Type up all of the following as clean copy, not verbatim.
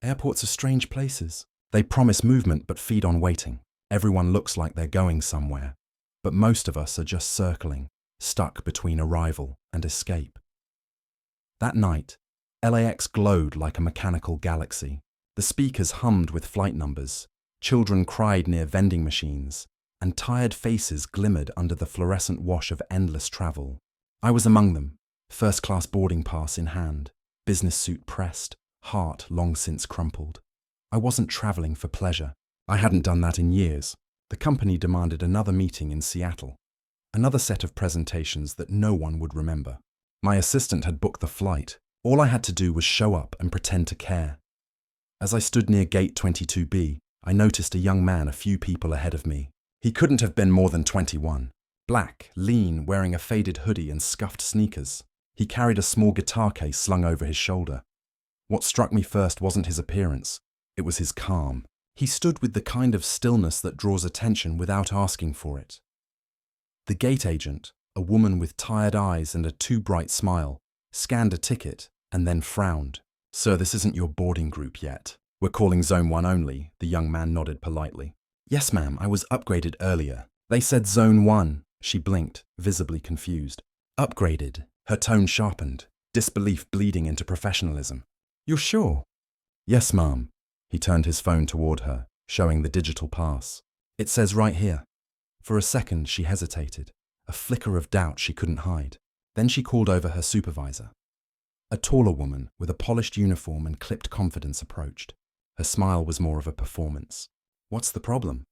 Airports are strange places. They promise movement but feed on waiting. Everyone looks like they're going somewhere, but most of us are just circling, stuck between arrival and escape. That night, LAX glowed like a mechanical galaxy. The speakers hummed with flight numbers, children cried near vending machines, and tired faces glimmered under the fluorescent wash of endless travel. I was among them, first-class boarding pass in hand, business suit pressed, heart long since crumpled. I wasn't traveling for pleasure. I hadn't done that in years. The company demanded another meeting in Seattle, another set of presentations that no one would remember. My assistant had booked the flight. All I had to do was show up and pretend to care. As I stood near gate 22B, I noticed a young man a few people ahead of me. He couldn't have been more than 21. Black, lean, wearing a faded hoodie and scuffed sneakers. He carried a small guitar case slung over his shoulder. What struck me first wasn't his appearance. It was his calm. He stood with the kind of stillness that draws attention without asking for it. The gate agent, a woman with tired eyes and a too bright smile, scanned a ticket and then frowned. "Sir, this isn't your boarding group yet. We're calling Zone 1 only," the young man nodded politely. "Yes, ma'am, I was upgraded earlier. They said Zone 1. She blinked, visibly confused. "Upgraded." Her tone sharpened, disbelief bleeding into professionalism. "You're sure?" "Yes, ma'am." He turned his phone toward her, showing the digital pass. "It says right here." For a second, she hesitated, a flicker of doubt she couldn't hide. Then she called over her supervisor. A taller woman with a polished uniform and clipped confidence approached. Her smile was more of a performance. "What's the problem?"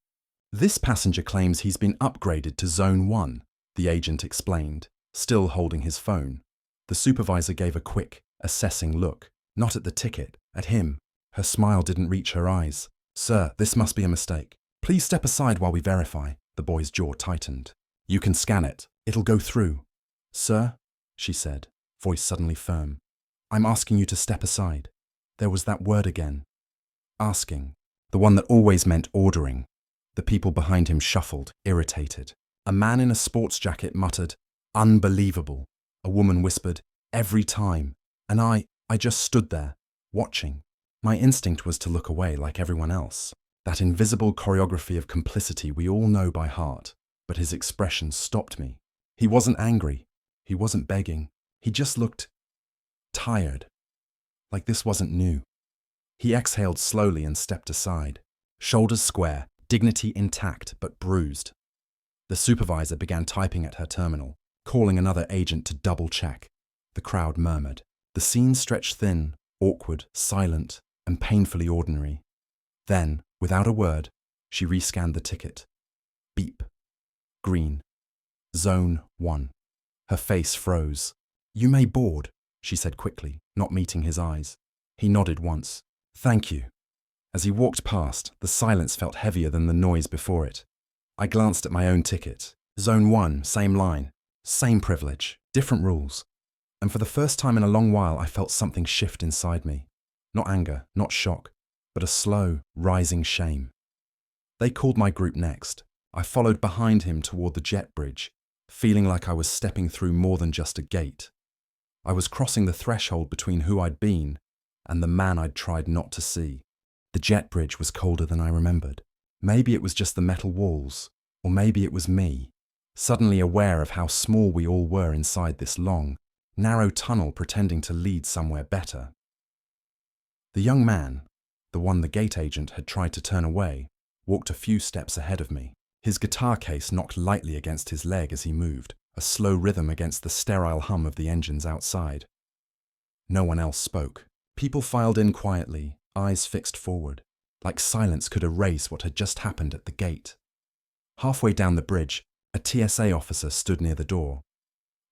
"This passenger claims he's been upgraded to Zone 1, the agent explained, still holding his phone. The supervisor gave a quick, assessing look, not at the ticket, at him. Her smile didn't reach her eyes. "Sir, this must be a mistake. Please step aside while we verify." The boy's jaw tightened. "You can scan it. It'll go through." "Sir," she said, voice suddenly firm, "I'm asking you to step aside." There was that word again. Asking. The one that always meant ordering. The people behind him shuffled, irritated. A man in a sports jacket muttered, "Unbelievable." A woman whispered, "Every time." And I just stood there, watching. My instinct was to look away like everyone else. That invisible choreography of complicity we all know by heart. But his expression stopped me. He wasn't angry. He wasn't begging. He just looked tired. Like this wasn't new. He exhaled slowly and stepped aside. Shoulders square, dignity intact but bruised. The supervisor began typing at her terminal, calling another agent to double-check. The crowd murmured. The scene stretched thin, awkward, silent, and painfully ordinary. Then, without a word, she rescanned the ticket. Beep. Green. Zone 1. Her face froze. "You may board," she said quickly, not meeting his eyes. He nodded once. "Thank you." As he walked past, the silence felt heavier than the noise before it. I glanced at my own ticket. Zone 1, same line, same privilege, different rules. And for the first time in a long while, I felt something shift inside me. Not anger, not shock, but a slow, rising shame. They called my group next. I followed behind him toward the jet bridge, feeling like I was stepping through more than just a gate. I was crossing the threshold between who I'd been and the man I'd tried not to see. The jet bridge was colder than I remembered. Maybe it was just the metal walls, or maybe it was me, suddenly aware of how small we all were inside this long, narrow tunnel pretending to lead somewhere better. The young man, the one the gate agent had tried to turn away, walked a few steps ahead of me. His guitar case knocked lightly against his leg as he moved, a slow rhythm against the sterile hum of the engines outside. No one else spoke. People filed in quietly, eyes fixed forward, like silence could erase what had just happened at the gate. Halfway down the bridge, a TSA officer stood near the door.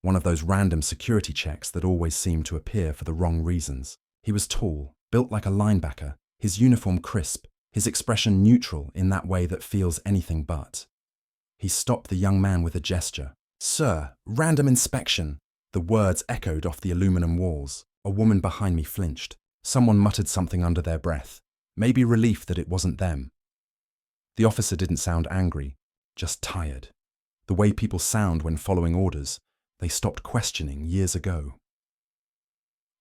One of those random security checks that always seem to appear for the wrong reasons. He was tall, built like a linebacker, his uniform crisp, his expression neutral in that way that feels anything but. He stopped the young man with a gesture. "Sir, random inspection." The words echoed off the aluminum walls. A woman behind me flinched. Someone muttered something under their breath, maybe relief that it wasn't them. The officer didn't sound angry, just tired. The way people sound when following orders, they stopped questioning years ago.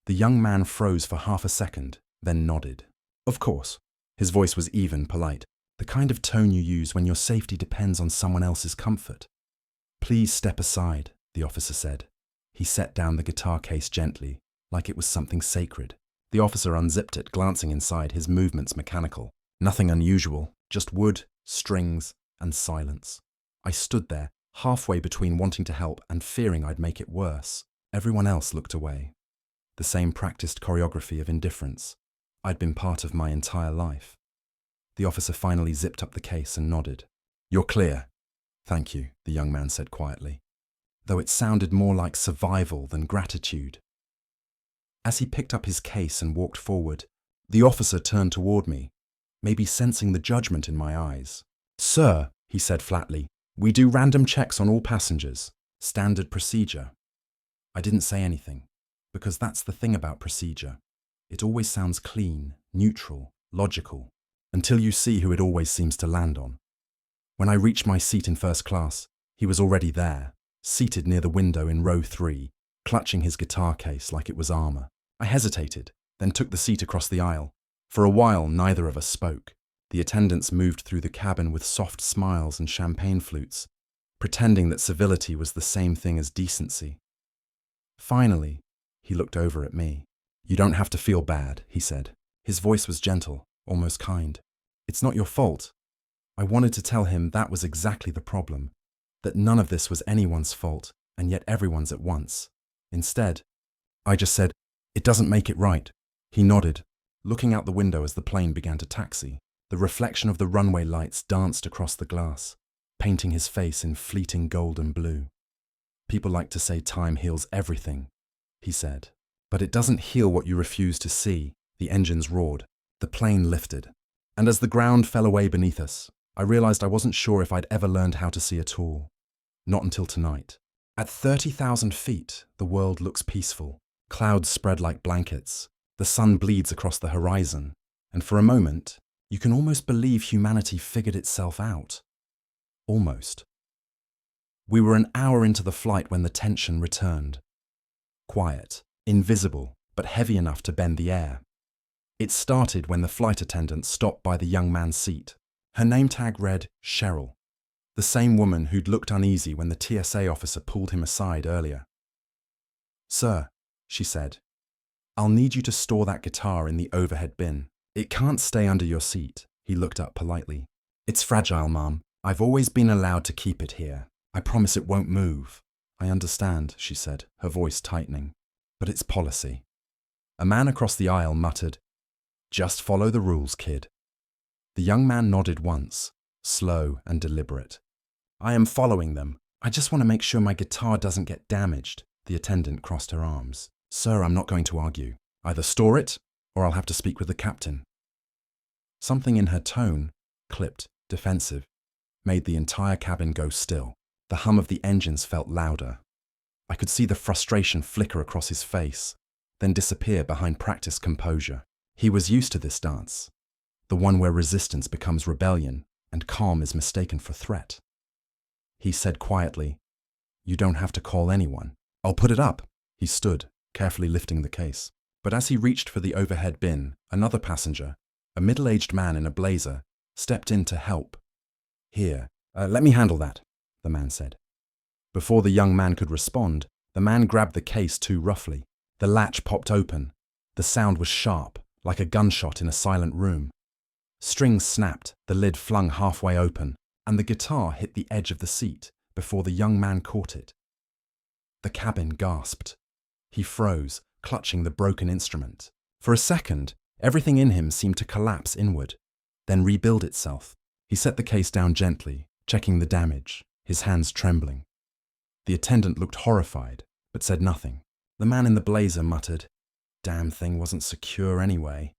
The young man froze for half a second, then nodded. Of course. His voice was even, polite. The kind of tone you use when your safety depends on someone else's comfort. Please step aside, the officer said. He set down the guitar case gently, like it was something sacred. The officer unzipped it, glancing inside, his movements mechanical. Nothing unusual, just wood, strings, and silence. I stood there, halfway between wanting to help and fearing I'd make it worse. Everyone else looked away. The same practiced choreography of indifference I'd been part of my entire life. The officer finally zipped up the case and nodded. You're clear. Thank you, the young man said quietly, though it sounded more like survival than gratitude. As he picked up his case and walked forward, the officer turned toward me, maybe sensing the judgment in my eyes. Sir, he said flatly, we do random checks on all passengers. Standard procedure. I didn't say anything, because that's the thing about procedure. It always sounds clean, neutral, logical, until you see who it always seems to land on. When I reached my seat in first class, he was already there, seated near the window in row 3, clutching his guitar case like it was armor. I hesitated, then took the seat across the aisle. For a while, neither of us spoke. The attendants moved through the cabin with soft smiles and champagne flutes, pretending that civility was the same thing as decency. Finally, he looked over at me. You don't have to feel bad, he said. His voice was gentle, almost kind. It's not your fault. I wanted to tell him that was exactly the problem, that none of this was anyone's fault, and yet everyone's at once. Instead, I just said, it doesn't make it right. He nodded, looking out the window as the plane began to taxi. The reflection of the runway lights danced across the glass, painting his face in fleeting gold and blue. People like to say time heals everything, he said. But it doesn't heal what you refuse to see. The engines roared. The plane lifted. And as the ground fell away beneath us, I realized I wasn't sure if I'd ever learned how to see at all. Not until tonight. At 30,000 feet, the world looks peaceful. Clouds spread like blankets. The sun bleeds across the horizon. And for a moment, you can almost believe humanity figured itself out. Almost. We were an hour into the flight when the tension returned. Quiet, invisible, but heavy enough to bend the air. It started when the flight attendant stopped by the young man's seat. Her name tag read Cheryl, the same woman who'd looked uneasy when the TSA officer pulled him aside earlier. Sir, she said, I'll need you to store that guitar in the overhead bin. It can't stay under your seat. He looked up politely. It's fragile, Mom. I've always been allowed to keep it here. I promise it won't move. I understand, she said, her voice tightening. But it's policy. A man across the aisle muttered, Just follow the rules, kid. The young man nodded once, slow and deliberate. I am following them. I just want to make sure my guitar doesn't get damaged. The attendant crossed her arms. Sir, I'm not going to argue. Either store it, or I'll have to speak with the captain. Something in her tone, clipped, defensive, made the entire cabin go still. The hum of the engines felt louder. I could see the frustration flicker across his face, then disappear behind practiced composure. He was used to this dance, the one where resistance becomes rebellion and calm is mistaken for threat. He said quietly, You don't have to call anyone. I'll put it up. He stood, carefully lifting the case. But as he reached for the overhead bin, another passenger, a middle-aged man in a blazer, stepped in to help. Here, let me handle that, the man said. Before the young man could respond, the man grabbed the case too roughly. The latch popped open. The sound was sharp, like a gunshot in a silent room. Strings snapped, the lid flung halfway open, and the guitar hit the edge of the seat before the young man caught it. The cabin gasped. He froze, clutching the broken instrument. For a second, everything in him seemed to collapse inward, then rebuild itself. He set the case down gently, checking the damage, his hands trembling. The attendant looked horrified, but said nothing. The man in the blazer muttered, Damn thing wasn't secure anyway.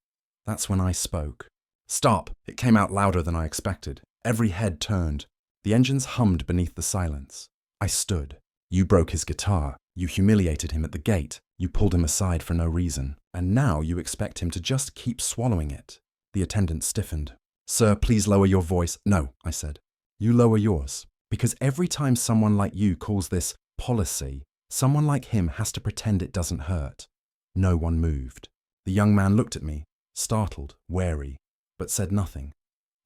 That's when I spoke. Stop! It came out louder than I expected. Every head turned. The engines hummed beneath the silence. I stood. You broke his guitar. You humiliated him at the gate. You pulled him aside for no reason. And now you expect him to just keep swallowing it. The attendant stiffened. Sir, please lower your voice. No, I said. You lower yours. Because every time someone like you calls this policy, someone like him has to pretend it doesn't hurt. No one moved. The young man looked at me, startled, wary, but said nothing.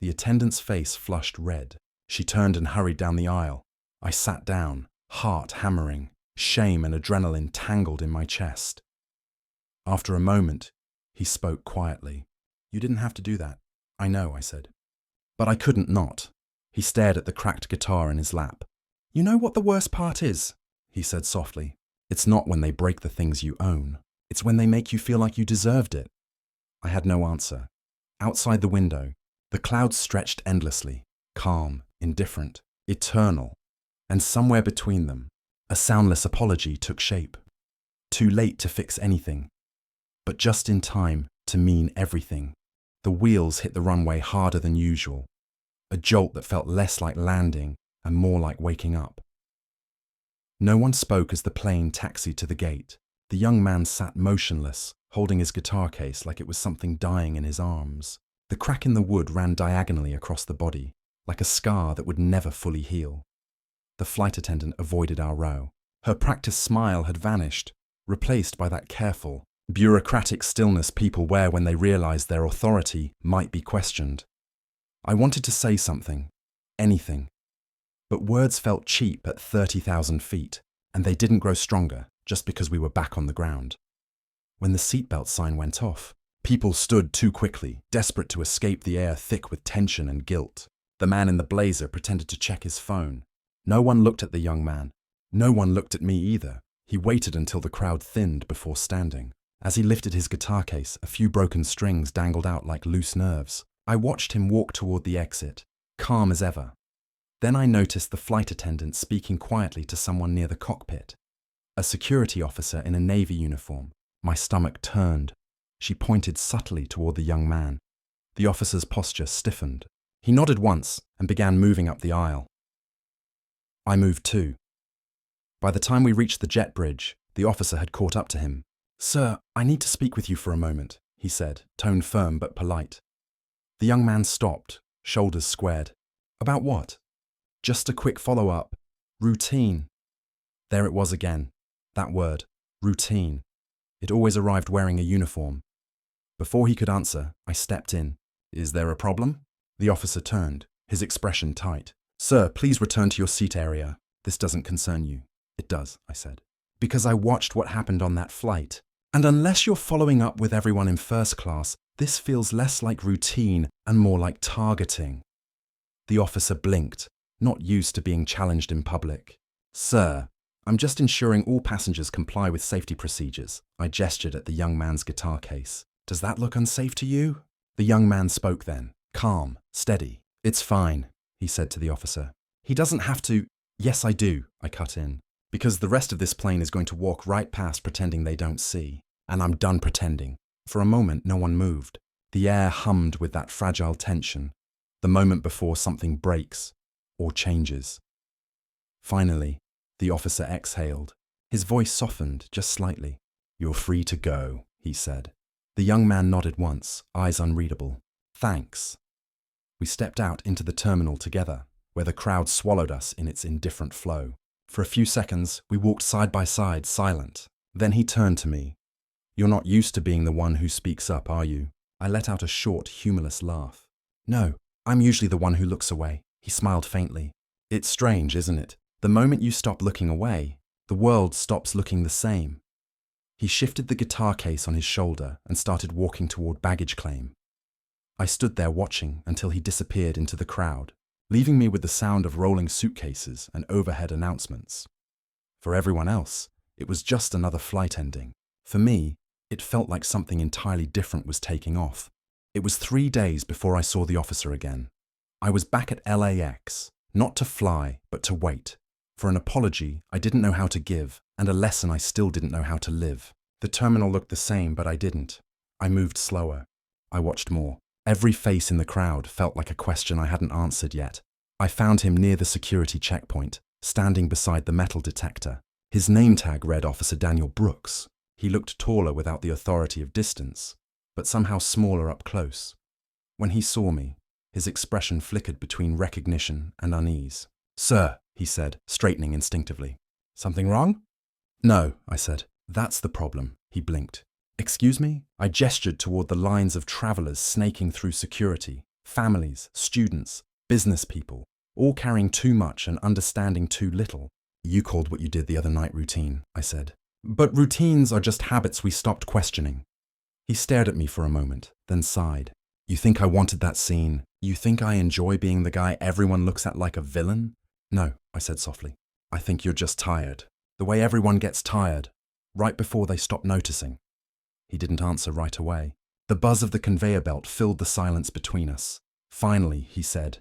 The attendant's face flushed red. She turned and hurried down the aisle. I sat down, heart hammering, shame and adrenaline tangled in my chest. After a moment, he spoke quietly. "You didn't have to do that." "I know," I said. But I couldn't not. He stared at the cracked guitar in his lap. "You know what the worst part is?" he said softly. "It's not when they break the things you own. It's when they make you feel like you deserved it." I had no answer. Outside the window, the clouds stretched endlessly, calm, indifferent, eternal, and somewhere between them, a soundless apology took shape. Too late to fix anything, but just in time to mean everything. The wheels hit the runway harder than usual, a jolt that felt less like landing and more like waking up. No one spoke as the plane taxied to the gate. The young man sat motionless, holding his guitar case like it was something dying in his arms. The crack in the wood ran diagonally across the body, like a scar that would never fully heal. The flight attendant avoided our row. Her practiced smile had vanished, replaced by that careful, bureaucratic stillness people wear when they realize their authority might be questioned. I wanted to say something, anything, but words felt cheap at 30,000 feet, and they didn't grow stronger just because we were back on the ground. When the seatbelt sign went off, people stood too quickly, desperate to escape the air thick with tension and guilt. The man in the blazer pretended to check his phone. No one looked at the young man. No one looked at me either. He waited until the crowd thinned before standing. As he lifted his guitar case, a few broken strings dangled out like loose nerves. I watched him walk toward the exit, calm as ever. Then I noticed the flight attendant speaking quietly to someone near the cockpit. A security officer in a Navy uniform. My stomach turned. She pointed subtly toward the young man. The officer's posture stiffened. He nodded once and began moving up the aisle. I moved too. By the time we reached the jet bridge, the officer had caught up to him. "Sir, I need to speak with you for a moment," he said, tone firm but polite. The young man stopped, shoulders squared. "About what?" "Just a quick follow-up. Routine." There it was again, that word, routine. It always arrived wearing a uniform. Before he could answer, I stepped in. "Is there a problem?" The officer turned, his expression tight. "Sir, please return to your seat area. This doesn't concern you." "It does," I said, "because I watched what happened on that flight. And unless you're following up with everyone in first class, this feels less like routine and more like targeting." The officer blinked, not used to being challenged in public. "Sir, I'm just ensuring all passengers comply with safety procedures." I gestured at the young man's guitar case. "Does that look unsafe to you?" The young man spoke then, calm, steady. "It's fine," he said to the officer. "He doesn't have to—" "Yes, I do," I cut in, "because the rest of this plane is going to walk right past pretending they don't see. And I'm done pretending." For a moment, no one moved. The air hummed with that fragile tension, the moment before something breaks or changes. Finally, the officer exhaled. His voice softened just slightly. "You're free to go," he said. The young man nodded once, eyes unreadable. "Thanks." We stepped out into the terminal together, where the crowd swallowed us in its indifferent flow. For a few seconds, we walked side by side, silent. Then he turned to me. "You're not used to being the one who speaks up, are you?" I let out a short, humorless laugh. "No, I'm usually the one who looks away." He smiled faintly. "It's strange, isn't it? The moment you stop looking away, the world stops looking the same." He shifted the guitar case on his shoulder and started walking toward baggage claim. I stood there watching until he disappeared into the crowd, leaving me with the sound of rolling suitcases and overhead announcements. For everyone else, it was just another flight ending. For me, it felt like something entirely different was taking off. It was 3 days before I saw the officer again. I was back at LAX, not to fly, but to wait. For an apology I didn't know how to give, and a lesson I still didn't know how to live. The terminal looked the same, but I didn't. I moved slower. I watched more. Every face in the crowd felt like a question I hadn't answered yet. I found him near the security checkpoint, standing beside the metal detector. His name tag read Officer Daniel Brooks. He looked taller without the authority of distance, but somehow smaller up close. When he saw me, his expression flickered between recognition and unease. "Sir," he said, straightening instinctively. "Something wrong?" "No," I said. "That's the problem." He blinked. Excuse me? I gestured toward the lines of travelers snaking through security, families, students, business people, all carrying too much and understanding too little. You called what you did the other night routine, I said. But routines are just habits we stopped questioning. He stared at me for a moment, then sighed. You think I wanted that scene? You think I enjoy being the guy everyone looks at like a villain? No, I said softly. I think you're just tired. The way everyone gets tired, right before they stop noticing. He didn't answer right away. The buzz of the conveyor belt filled the silence between us. Finally, he said,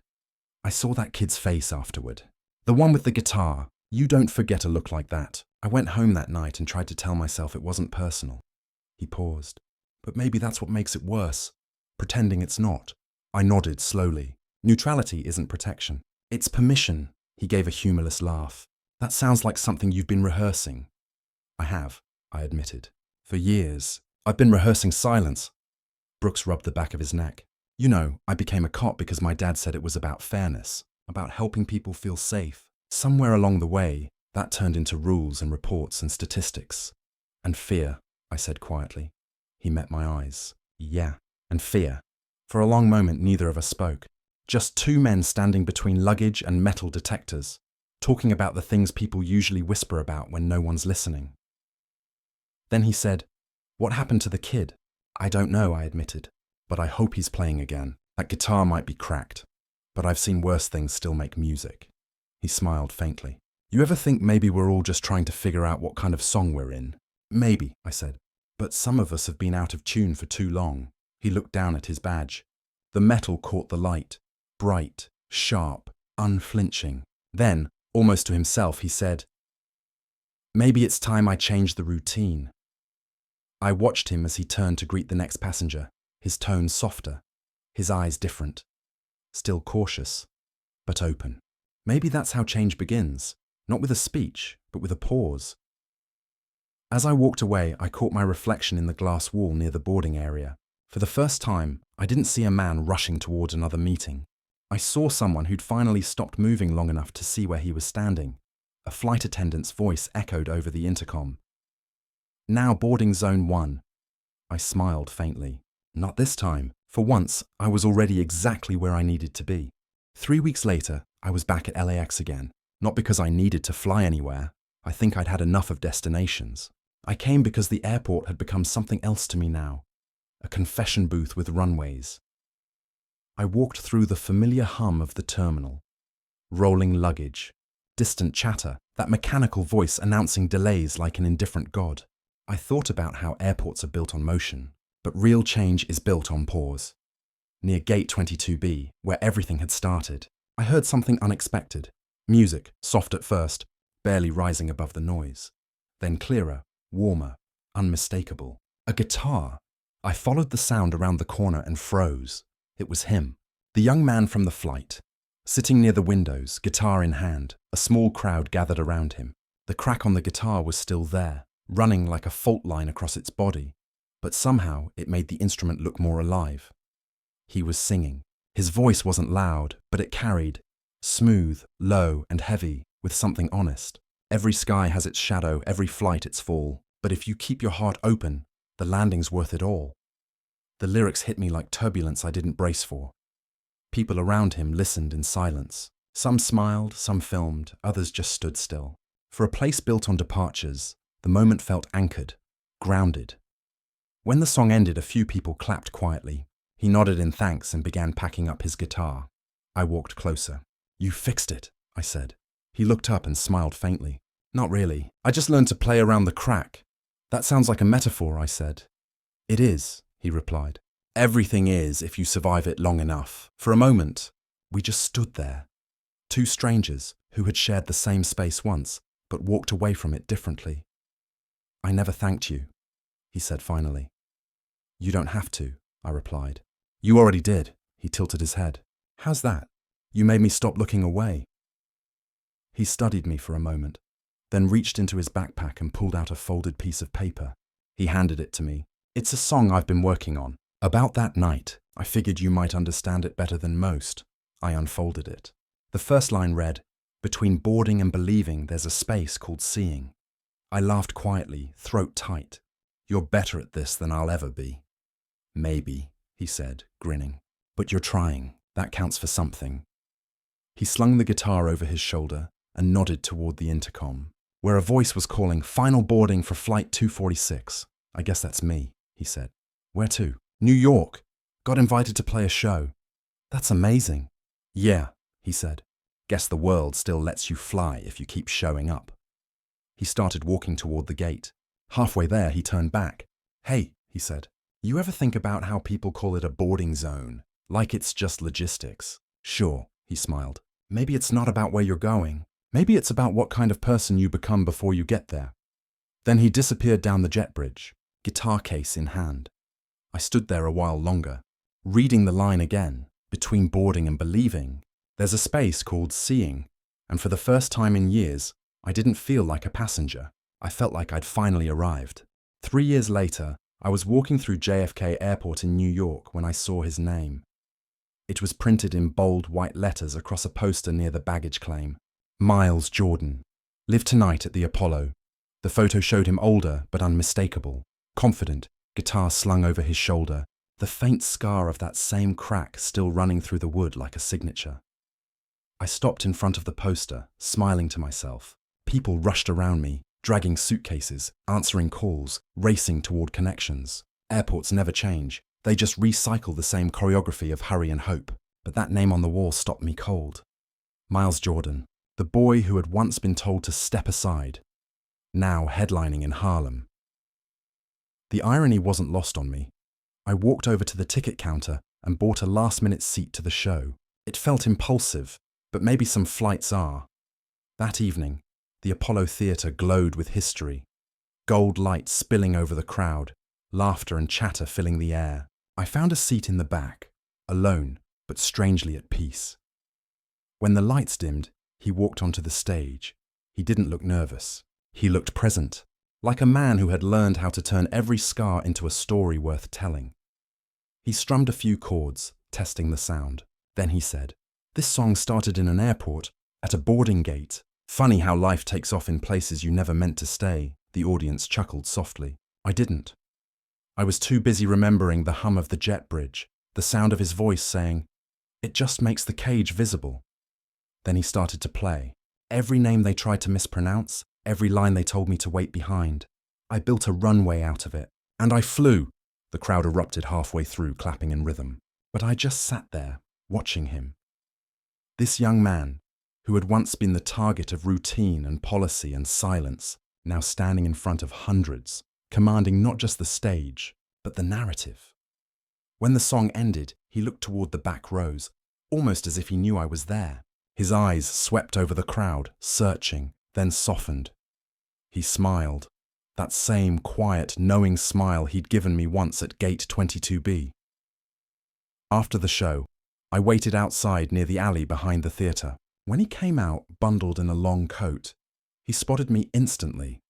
I saw that kid's face afterward. The one with the guitar. You don't forget a look like that. I went home that night and tried to tell myself it wasn't personal. He paused. But maybe that's what makes it worse. Pretending it's not. I nodded slowly. Neutrality isn't protection. It's permission. He gave a humorless laugh. That sounds like something you've been rehearsing. I have, I admitted. For years. I've been rehearsing silence. Brooks rubbed the back of his neck. You know, I became a cop because my dad said it was about fairness, about helping people feel safe. Somewhere along the way, that turned into rules and reports and statistics. And fear, I said quietly. He met my eyes. Yeah, and fear. For a long moment, neither of us spoke. Just two men standing between luggage and metal detectors, talking about the things people usually whisper about when no one's listening. Then he said, What happened to the kid? I don't know, I admitted, but I hope he's playing again. That guitar might be cracked, but I've seen worse things still make music. He smiled faintly. You ever think maybe we're all just trying to figure out what kind of song we're in? Maybe, I said. But some of us have been out of tune for too long. He looked down at his badge. The metal caught the light. Bright, sharp, unflinching. Then, almost to himself, he said, Maybe it's time I changed the routine. I watched him as he turned to greet the next passenger, his tone softer, his eyes different. Still cautious, but open. Maybe that's how change begins, not with a speech, but with a pause. As I walked away, I caught my reflection in the glass wall near the boarding area. For the first time, I didn't see a man rushing towards another meeting. I saw someone who'd finally stopped moving long enough to see where he was standing. A flight attendant's voice echoed over the intercom. Now boarding zone 1. I smiled faintly. Not this time. For once, I was already exactly where I needed to be. 3 weeks later, I was back at LAX again. Not because I needed to fly anywhere. I think I'd had enough of destinations. I came because the airport had become something else to me now. A confession booth with runways. I walked through the familiar hum of the terminal. Rolling luggage. Distant chatter. That mechanical voice announcing delays like an indifferent god. I thought about how airports are built on motion, but real change is built on pause. Near Gate 22B, where everything had started, I heard something unexpected. Music, soft at first, barely rising above the noise. Then clearer, warmer, unmistakable. A guitar. I followed the sound around the corner and froze. It was him, the young man from the flight. Sitting near the windows, guitar in hand, a small crowd gathered around him. The crack on the guitar was still there, running like a fault line across its body, but somehow it made the instrument look more alive. He was singing. His voice wasn't loud, but it carried, smooth, low, and heavy, with something honest. Every sky has its shadow, every flight its fall, but if you keep your heart open, the landing's worth it all. The lyrics hit me like turbulence I didn't brace for. People around him listened in silence. Some smiled, some filmed, others just stood still. For a place built on departures, the moment felt anchored, grounded. When the song ended, a few people clapped quietly. He nodded in thanks and began packing up his guitar. I walked closer. You fixed it, I said. He looked up and smiled faintly. Not really. I just learned to play around the crack. That sounds like a metaphor, I said. It is, he replied. Everything is if you survive it long enough. For a moment, we just stood there. Two strangers who had shared the same space once, but walked away from it differently. I never thanked you, he said finally. You don't have to, I replied. You already did, he tilted his head. How's that? You made me stop looking away. He studied me for a moment, then reached into his backpack and pulled out a folded piece of paper. He handed it to me. It's a song I've been working on. About that night, I figured you might understand it better than most. I unfolded it. The first line read, Between boarding and believing, there's a space called seeing. I laughed quietly, throat tight. You're better at this than I'll ever be. Maybe, he said, grinning. But you're trying. That counts for something. He slung the guitar over his shoulder and nodded toward the intercom, where a voice was calling, "Final boarding for Flight 246. I guess that's me, he said. Where to? New York. Got invited to play a show. That's amazing. Yeah, he said. Guess the world still lets you fly if you keep showing up. He started walking toward the gate. Halfway there, he turned back. Hey, he said, you ever think about how people call it a boarding zone? Like it's just logistics. Sure, he smiled. Maybe it's not about where you're going. Maybe it's about what kind of person you become before you get there. Then he disappeared down the jet bridge, guitar case in hand. I stood there a while longer, reading the line again. Between boarding and believing, there's a space called seeing, and for the first time in years, I didn't feel like a passenger. I felt like I'd finally arrived. 3 years later, I was walking through JFK Airport in New York when I saw his name. It was printed in bold white letters across a poster near the baggage claim. Miles Jordan. Lived tonight at the Apollo. The photo showed him older but unmistakable, confident, guitar slung over his shoulder, the faint scar of that same crack still running through the wood like a signature. I stopped in front of the poster, smiling to myself. People rushed around me, dragging suitcases, answering calls, racing toward connections. Airports never change. They just recycle the same choreography of hurry and hope. But that name on the wall stopped me cold. Miles Jordan, the boy who had once been told to step aside, now headlining in Harlem. The irony wasn't lost on me. I walked over to the ticket counter and bought a last-minute seat to the show. It felt impulsive, but maybe some flights are. That evening, the Apollo Theatre glowed with history. Gold light spilling over the crowd, laughter and chatter filling the air. I found a seat in the back, alone, but strangely at peace. When the lights dimmed, he walked onto the stage. He didn't look nervous. He looked present, like a man who had learned how to turn every scar into a story worth telling. He strummed a few chords, testing the sound. Then he said, "This song started in an airport, at a boarding gate. Funny how life takes off in places you never meant to stay." The audience chuckled softly. I didn't. I was too busy remembering the hum of the jet bridge, the sound of his voice saying, "It just makes the cage visible." Then he started to play. Every name they tried to mispronounce, every line they told me to wait behind. I built a runway out of it, and I flew. The crowd erupted halfway through, clapping in rhythm. But I just sat there, watching him. This young man, who had once been the target of routine and policy and silence, now standing in front of hundreds, commanding not just the stage, but the narrative. When the song ended, he looked toward the back rows, almost as if he knew I was there. His eyes swept over the crowd, searching, then softened. He smiled, that same quiet, knowing smile he'd given me once at Gate 22B. After the show, I waited outside near the alley behind the theatre. When he came out, bundled in a long coat, he spotted me instantly.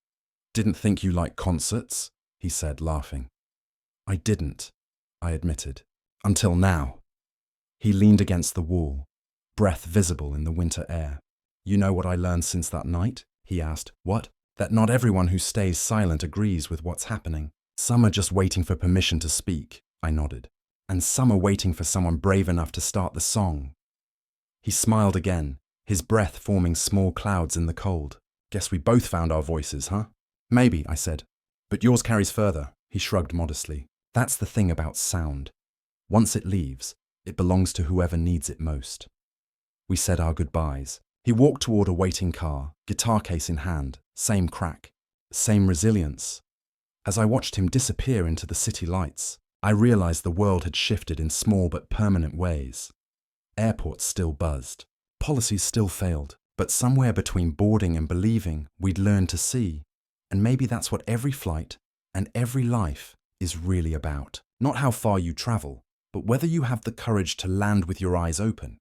"Didn't think you liked concerts?" he said, laughing. "I didn't," I admitted, "until now." He leaned against the wall, breath visible in the winter air. "You know what I learned since that night?" he asked. "What?" "That not everyone who stays silent agrees with what's happening. Some are just waiting for permission to speak," I nodded. "And some are waiting for someone brave enough to start the song." He smiled again, his breath forming small clouds in the cold. "Guess we both found our voices, huh?" "Maybe," I said. "But yours carries further," he shrugged modestly. "That's the thing about sound. Once it leaves, it belongs to whoever needs it most." We said our goodbyes. He walked toward a waiting car, guitar case in hand, same crack, same resilience. As I watched him disappear into the city lights, I realized the world had shifted in small but permanent ways. Airports still buzzed. Policies still failed. But somewhere between boarding and believing, we'd learned to see. And maybe that's what every flight and every life is really about. Not how far you travel, but whether you have the courage to land with your eyes open.